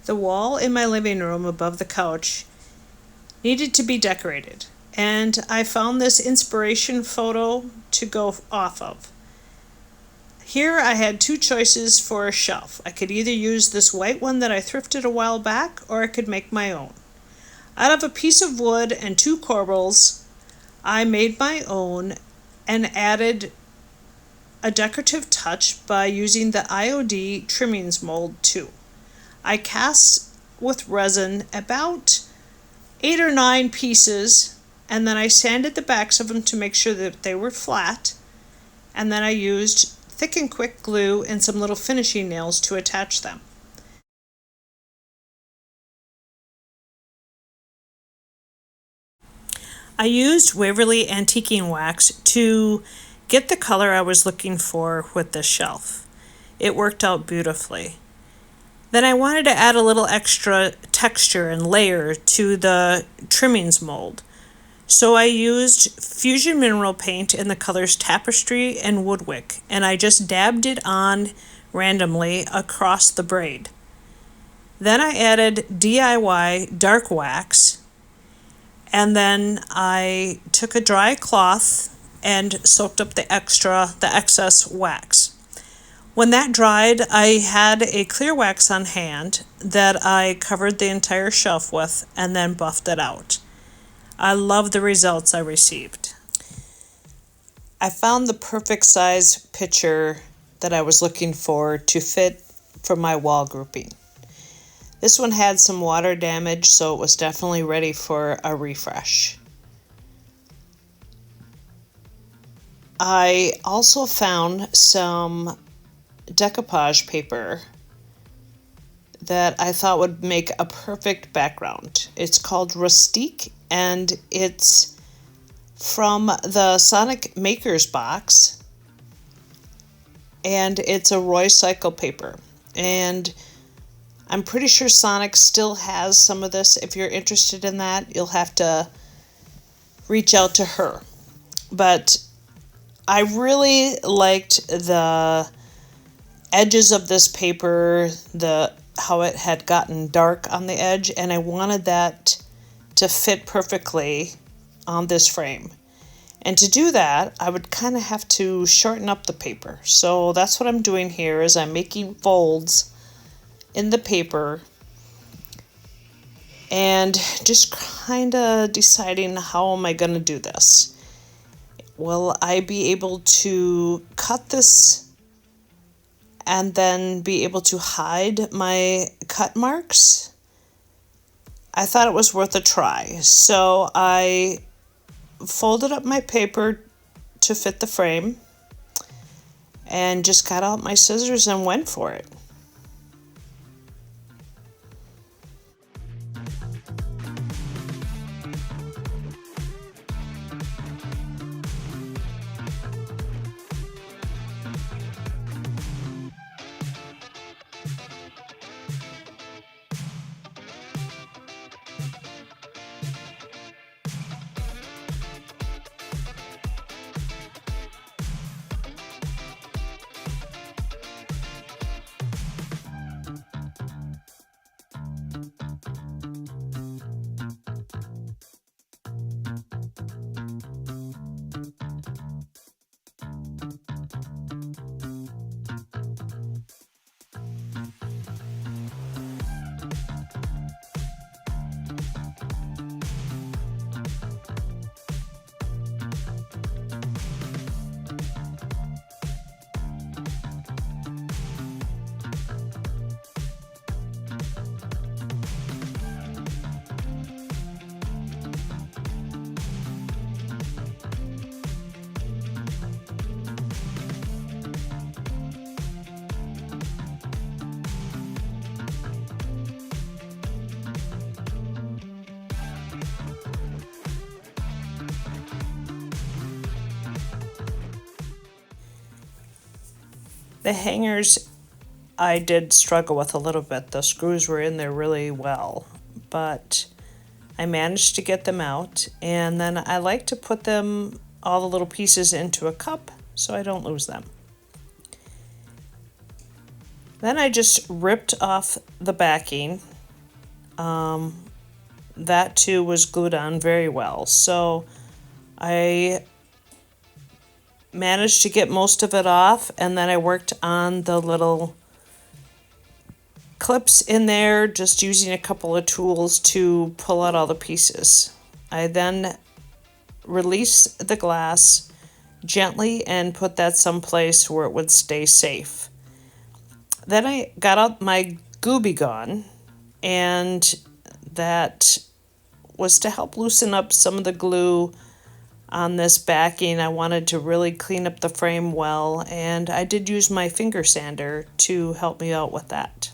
The wall in my living room above the couch needed to be decorated, and I found this inspiration photo to go off of. Here I had two choices for a shelf. I could either use this white one that I thrifted a while back, or I could make my own. Out of a piece of wood and two corbels, I made my own and added a decorative touch by using the IOD trimmings mold too. I cast with resin about 8 or 9 pieces, and then I sanded the backs of them to make sure that they were flat, and then I used thick and quick glue and some little finishing nails to attach them. I used Waverly antiquing wax to get the color I was looking for with this shelf. It worked out beautifully. Then I wanted to add a little extra texture and layer to the trimmings mold. So I used Fusion Mineral Paint in the colors Tapestry and Woodwick, and I just dabbed it on randomly across the braid. Then I added DIY dark wax, and then I took a dry cloth and soaked up the excess wax. When that dried, I had a clear wax on hand that I covered the entire shelf with and then buffed it out. I love the results I received. I found the perfect size picture that I was looking for to fit for my wall grouping. This one had some water damage, so it was definitely ready for a refresh. I also found some decoupage paper that I thought would make a perfect background. It's called Rustique, and it's from the Sonic Makers box, and it's a Roy Cycle paper. And I'm pretty sure Sonic still has some of this. If you're interested in that, you'll have to reach out to her. But I really liked the edges of this paper, how it had gotten dark on the edge, and I wanted that to fit perfectly on this frame. And to do that, I would kind of have to shorten up the paper. So that's what I'm doing here, is I'm making folds in the paper and just kind of deciding, how am I going to do this? Will I be able to cut this and then be able to hide my cut marks? I thought it was worth a try. So I folded up my paper to fit the frame and just got out my scissors and went for it. The hangers I did struggle with a little bit. The screws were in there really well, but I managed to get them out, and then I like to put them, all the little pieces, into a cup so I don't lose them. Then I just ripped off the backing that too was glued on very well. So I managed to get most of it off, and then I worked on the little clips in there, just using a couple of tools to pull out all the pieces. I then released the glass gently and put that someplace where it would stay safe. Then I got out my Gooby Gone, and that was to help loosen up some of the glue on this backing. I wanted to really clean up the frame well, and I did use my finger sander to help me out with that.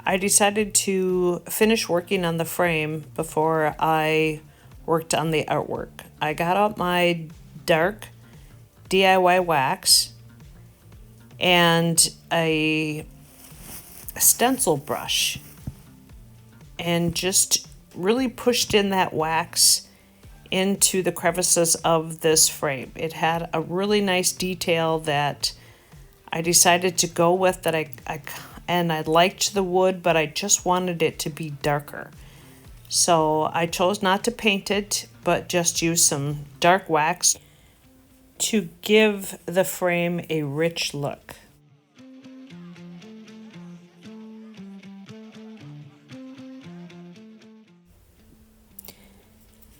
I decided to finish working on the frame before I worked on the artwork. I got out my dark DIY wax and a stencil brush and just really pushed in that wax into the crevices of this frame. It had a really nice detail that I decided to go with, that I liked the wood, but I just wanted it to be darker. So I chose not to paint it, but just use some dark wax to give the frame a rich look.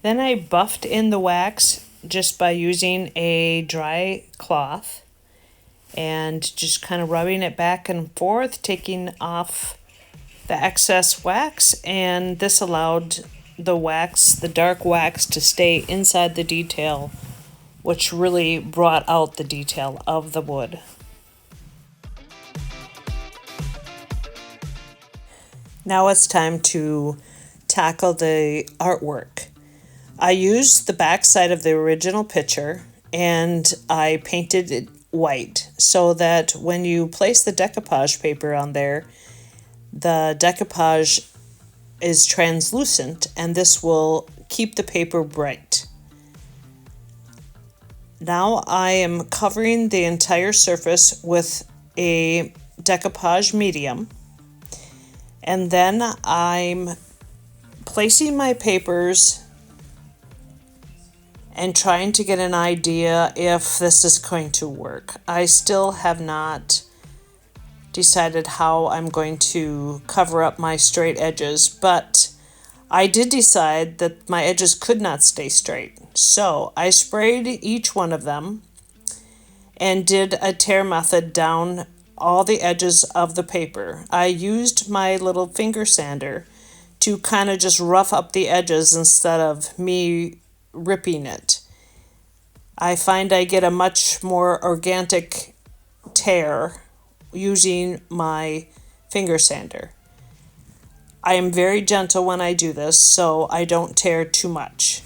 Then I buffed in the wax just by using a dry cloth and just kind of rubbing it back and forth, taking off the excess wax, and this allowed the dark wax, to stay inside the detail, which really brought out the detail of the wood. Now it's time to tackle the artwork. I used the back side of the original picture and I painted it white so that when you place the decoupage paper on there, the decoupage is translucent, and this will keep the paper bright. Now I am covering the entire surface with a decoupage medium, and then I'm placing my papers and trying to get an idea if this is going to work. I still have not decided how I'm going to cover up my straight edges, but I did decide that my edges could not stay straight. So I sprayed each one of them and did a tear method down all the edges of the paper. I used my little finger sander to kind of just rough up the edges instead of me ripping it. I find I get a much more organic tear using my finger sander. I am very gentle when I do this, so I don't tear too much.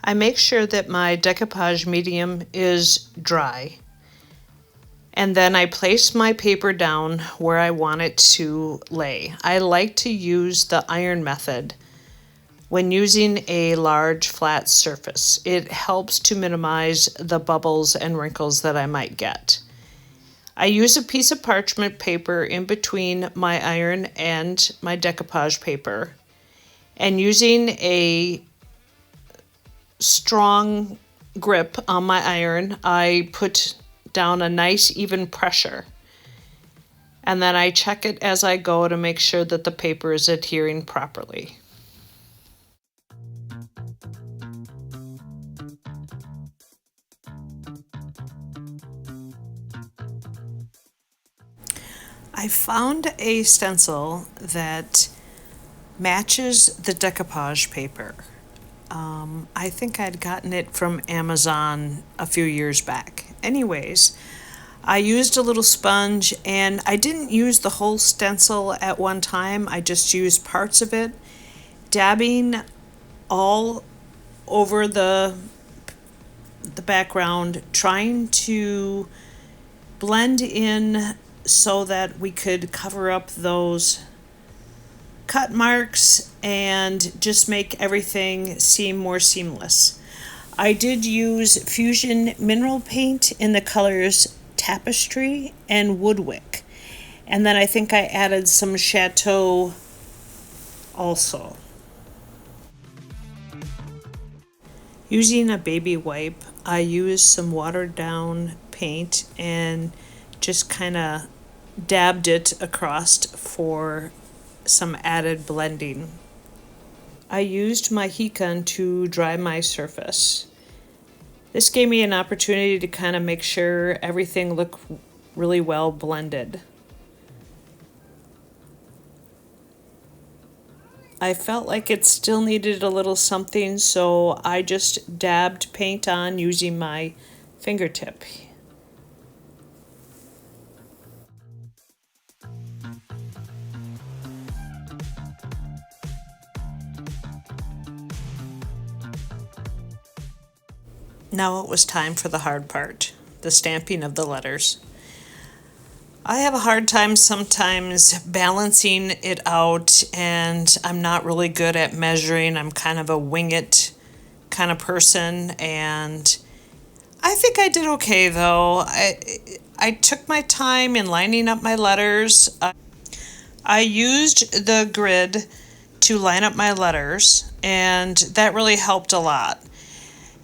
I make sure that my decoupage medium is dry, and then I place my paper down where I want it to lay. I like to use the iron method when using a large flat surface. It helps to minimize the bubbles and wrinkles that I might get. I use a piece of parchment paper in between my iron and my decoupage paper, and using a strong grip on my iron, I put down a nice even pressure, and then I check it as I go to make sure that the paper is adhering properly. I found a stencil that matches the decoupage paper. I think I'd gotten it from Amazon a few years back. Anyways, I used a little sponge, and I didn't use the whole stencil at one time. I just used parts of it, dabbing all over the background, trying to blend in so that we could cover up those cut marks and just make everything seem more seamless. I did use Fusion Mineral Paint in the colors Tapestry and Woodwick. And then I think I added some Chateau also. Using a baby wipe, I used some watered down paint and just kind of dabbed it across for some added blending. I used my heat gun to dry my surface. This gave me an opportunity to kind of make sure everything looked really well blended. I felt like it still needed a little something, so I just dabbed paint on using my fingertip. Now it was time for the hard part, the stamping of the letters. I have a hard time sometimes balancing it out, and I'm not really good at measuring. I'm kind of a wing it kind of person, and I think I did okay though. I took my time in lining up my letters. I used the grid to line up my letters, and that really helped a lot.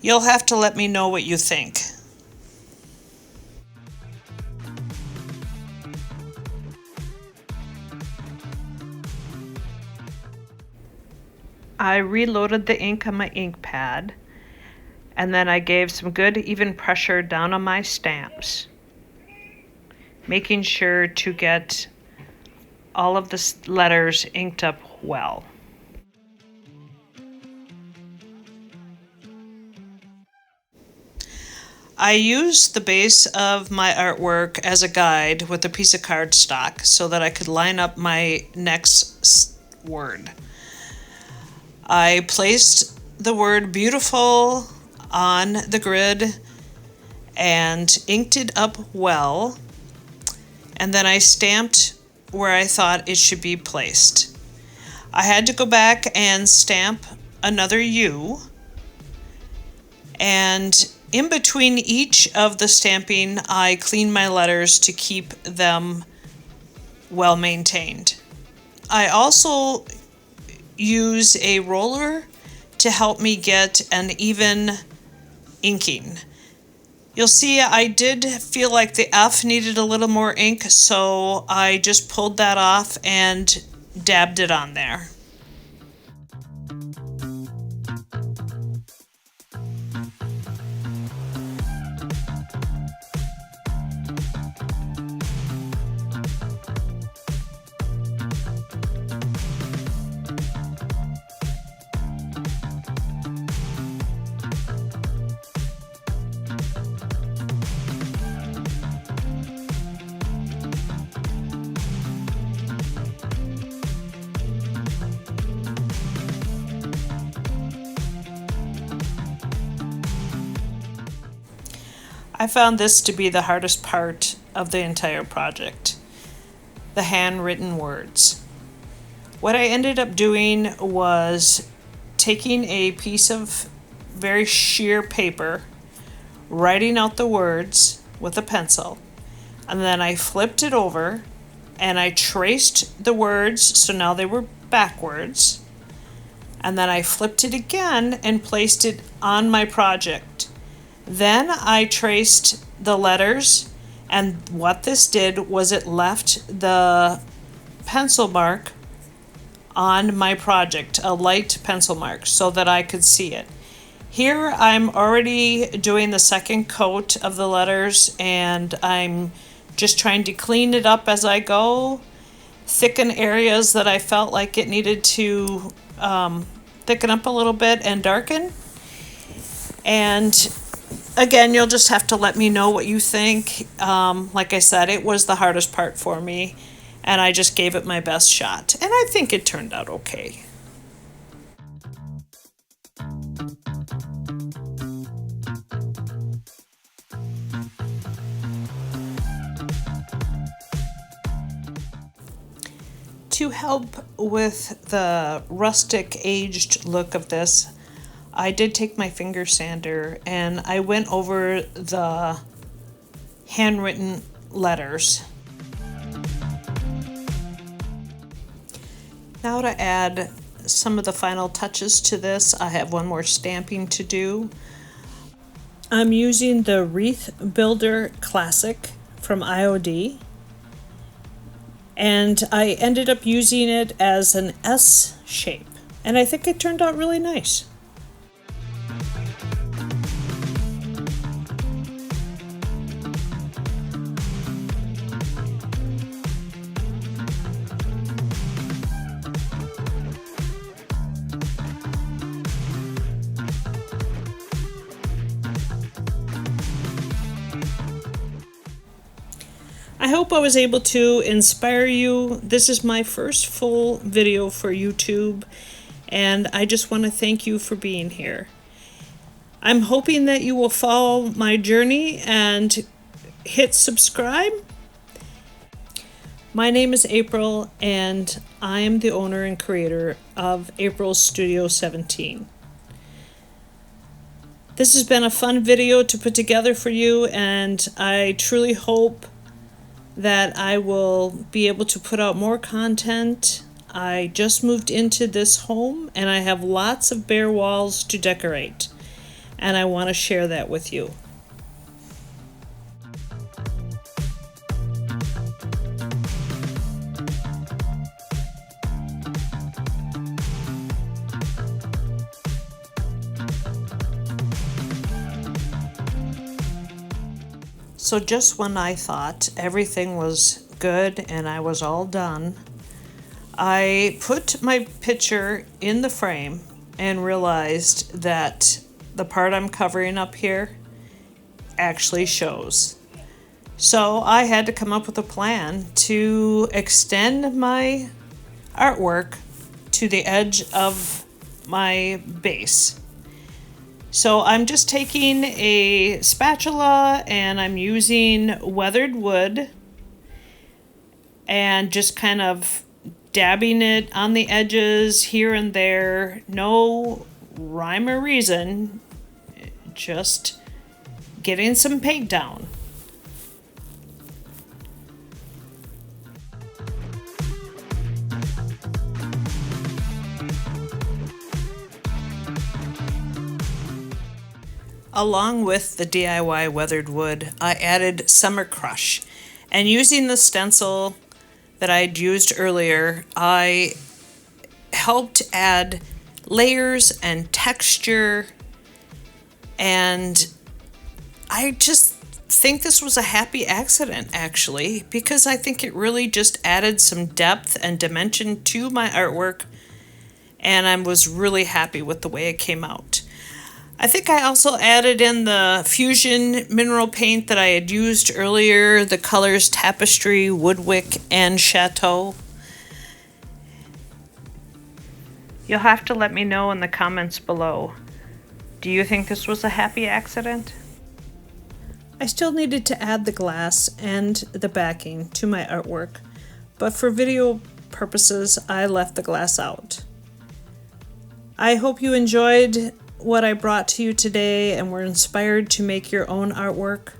You'll have to let me know what you think. I reloaded the ink on my ink pad, and then I gave some good even pressure down on my stamps, making sure to get all of the letters inked up well. I used the base of my artwork as a guide with a piece of cardstock so that I could line up my next word. I placed the word beautiful on the grid and inked it up well, and then I stamped where I thought it should be placed. I had to go back and stamp another U, and in between each of the stamping, I cleaned my letters to keep them well maintained. I also use a roller to help me get an even inking. You'll see I did feel like the F needed a little more ink, so I just pulled that off and dabbed it on there. I found this to be the hardest part of the entire project, the handwritten words. What I ended up doing was taking a piece of very sheer paper, writing out the words with a pencil, and then I flipped it over and I traced the words so now they were backwards, and then I flipped it again and placed it on my project. Then I traced the letters, and what this did was it left the pencil mark on my project, a light pencil mark, so that I could see it. Here I'm already doing the second coat of the letters, and I'm just trying to clean it up as I go, thicken areas that I felt like it needed to thicken up a little bit and darken. And again, you'll just have to let me know what you think. Like I said, it was the hardest part for me, and I just gave it my best shot, and I think it turned out okay. To to help with the rustic aged look of this, I did take my finger sander and I went over the handwritten letters. Now to add some of the final touches to this, I have one more stamping to do. I'm using the Wreath Builder Classic from IOD, and I ended up using it as an S shape, and I think it turned out really nice. I hope I was able to inspire you. This is my first full video for YouTube, and I just want to thank you for being here. I'm hoping that you will follow my journey and hit subscribe. My name is April, and I am the owner and creator of April's Studio 17. This has been a fun video to put together for you, and I truly hope that I will be able to put out more content. I just moved into this home and I have lots of bare walls to decorate, and I want to share that with you. So just when I thought everything was good and I was all done, I put my picture in the frame and realized that the part I'm covering up here actually shows. So I had to come up with a plan to extend my artwork to the edge of my base. So I'm just taking a spatula and I'm using weathered wood and just kind of dabbing it on the edges here and there. No rhyme or reason, just getting some paint down. Along with the DIY weathered wood, I added Summer Crush. And using the stencil that I'd used earlier, I helped add layers and texture. And I just think this was a happy accident, actually, because I think it really just added some depth and dimension to my artwork. And I was really happy with the way it came out. I think I also added in the Fusion mineral paint that I had used earlier, the colors Tapestry, Woodwick, and Chateau. You'll have to let me know in the comments below. Do you think this was a happy accident? I still needed to add the glass and the backing to my artwork, but for video purposes, I left the glass out. I hope you enjoyed what I brought to you today and were inspired to make your own artwork.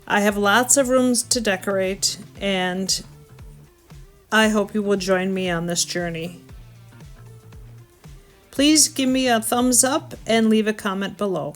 I have lots of rooms to decorate, and I hope you will join me on this journey. Please give me a thumbs up and leave a comment below.